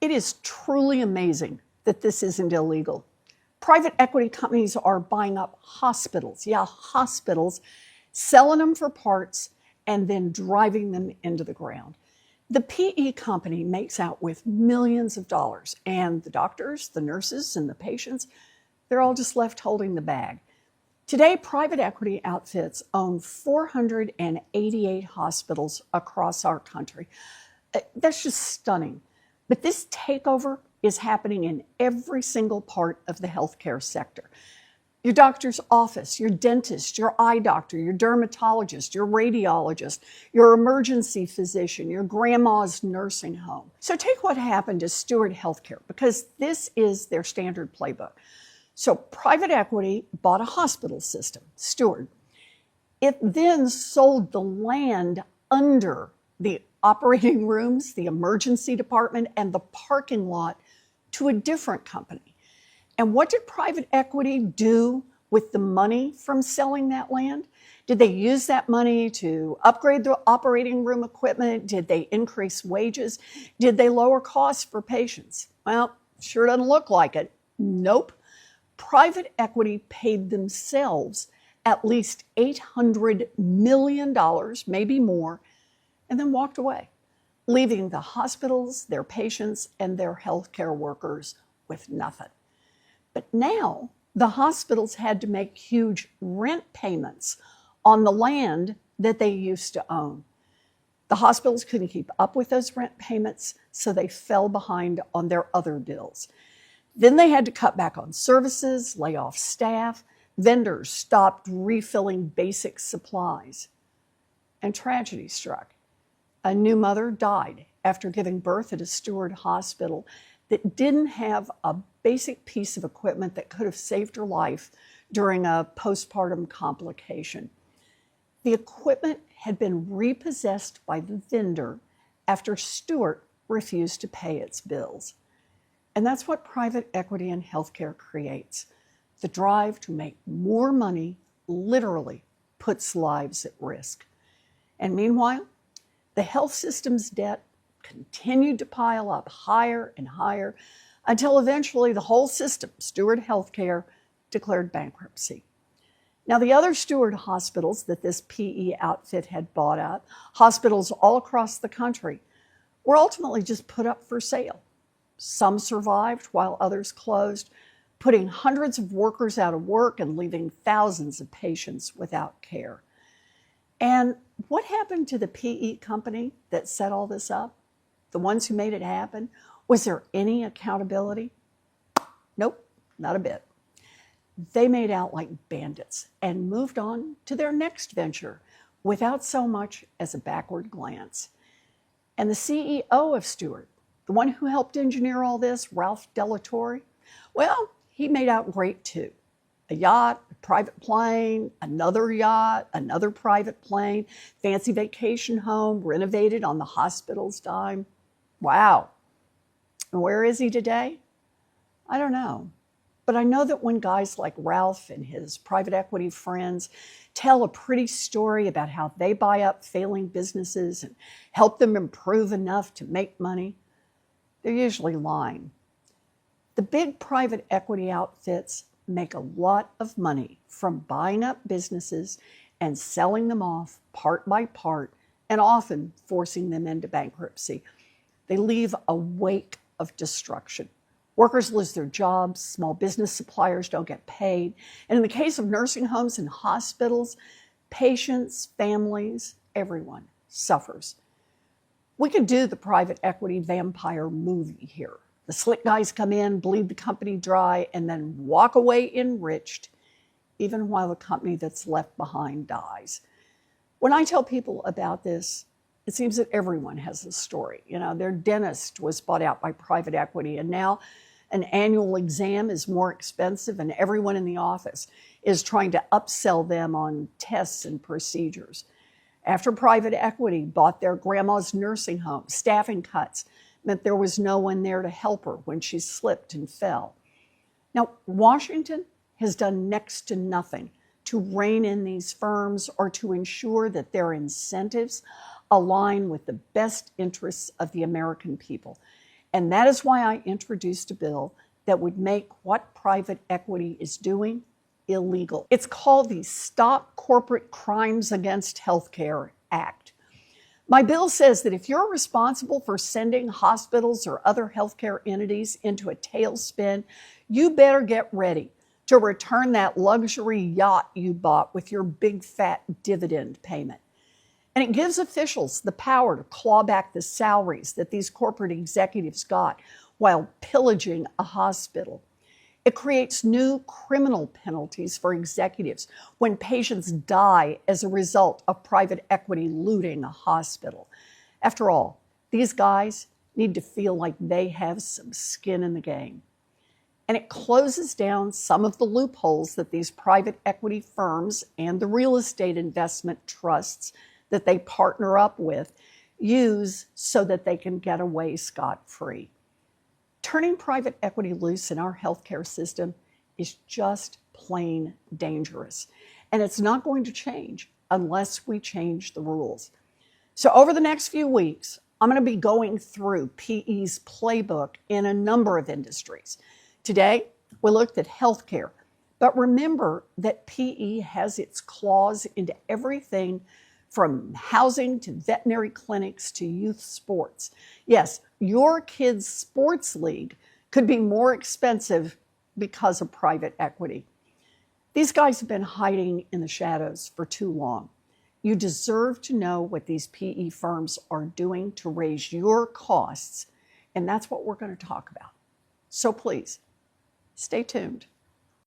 It is truly amazing that this isn't illegal. Private equity companies are buying up hospitals, hospitals, selling them for parts, and then driving them into the ground. The PE company makes out with millions of dollars, and the doctors, the nurses, and the patients, they're all just left holding the bag. Today, private equity outfits own 488 hospitals across our country. That's just stunning. But this takeover is happening in every single part of the healthcare sector. Your doctor's office, your dentist, your eye doctor, your dermatologist, your radiologist, your emergency physician, your grandma's nursing home. So take what happened to Steward Healthcare, because this is their standard playbook. So private equity bought a hospital system, Steward. It then sold the land under the operating rooms, the emergency department, and the parking lot to a different company. And what did private equity do with the money from selling that land? Did they use that money to upgrade the operating room equipment? Did they increase wages? Did they lower costs for patients? Well, sure doesn't look like it. Nope. Private equity paid themselves at least $800 million, maybe more, and then walked away, leaving the hospitals, their patients, and their healthcare workers with nothing. But now the hospitals had to make huge rent payments on the land that they used to own. The hospitals couldn't keep up with those rent payments, so they fell behind on their other bills. Then they had to cut back on services, lay off staff, vendors stopped refilling basic supplies. And tragedy struck. A new mother died after giving birth at a Steward hospital that didn't have a basic piece of equipment that could have saved her life during a postpartum complication. The equipment had been repossessed by the vendor after Steward refused to pay its bills. And that's what private equity in healthcare creates. The drive to make more money literally puts lives at risk. And meanwhile, the health system's debt continued to pile up higher and higher until eventually the whole system, Steward Healthcare, declared bankruptcy. Now, the other Steward hospitals that this PE outfit had bought up, hospitals all across the country, were ultimately just put up for sale. Some survived while others closed, putting hundreds of workers out of work and leaving thousands of patients without care. And what happened to the PE company that set all this up? The ones who made it happen? Was there any accountability? Nope, not a bit. They made out like bandits and moved on to their next venture without so much as a backward glance. And the CEO of Steward, the one who helped engineer all this, Ralph Delatorre, well, he made out great too. A yacht, a private plane, another yacht, another private plane, fancy vacation home, renovated on the hospital's dime. Wow. And where is he today? I don't know. But I know that when guys like Ralph and his private equity friends tell a pretty story about how they buy up failing businesses and help them improve enough to make money, they're usually lying. The big private equity outfits make a lot of money from buying up businesses and selling them off part by part, and often forcing them into bankruptcy. They leave a wake of destruction. Workers lose their jobs, small business suppliers don't get paid, and in the case of nursing homes and hospitals, patients, families, everyone suffers. We could do the private equity vampire movie here. The slick guys come in, bleed the company dry, and then walk away enriched, even while the company that's left behind dies. When I tell people about this, it seems that everyone has a story. You know, their dentist was bought out by private equity, and now an annual exam is more expensive, and everyone in the office is trying to upsell them on tests and procedures. After private equity bought their grandma's nursing home, staffing cuts meant there was no one there to help her when she slipped and fell. Now, Washington has done next to nothing to rein in these firms or to ensure that their incentives align with the best interests of the American people. And that is why I introduced a bill that would make what private equity is doing illegal. It's called the Stop Corporate Crimes Against Healthcare Act. My bill says that if you're responsible for sending hospitals or other healthcare entities into a tailspin, you better get ready to return that luxury yacht you bought with your big fat dividend payment. And it gives officials the power to claw back the salaries that these corporate executives got while pillaging a hospital. It creates new criminal penalties for executives when patients die as a result of private equity looting a hospital. After all, these guys need to feel like they have some skin in the game. And it closes down some of the loopholes that these private equity firms and the real estate investment trusts that they partner up with use so that they can get away scot-free. Turning private equity loose in our healthcare system is just plain dangerous. And it's not going to change unless we change the rules. So over the next few weeks, I'm going to be going through PE's playbook in a number of industries. Today, we looked at healthcare, but remember that PE has its claws into everything from housing to veterinary clinics to youth sports. Yes, your kid's sports league could be more expensive because of private equity. These guys have been hiding in the shadows for too long. You deserve to know what these PE firms are doing to raise your costs, and that's what we're going to talk about. So please, stay tuned.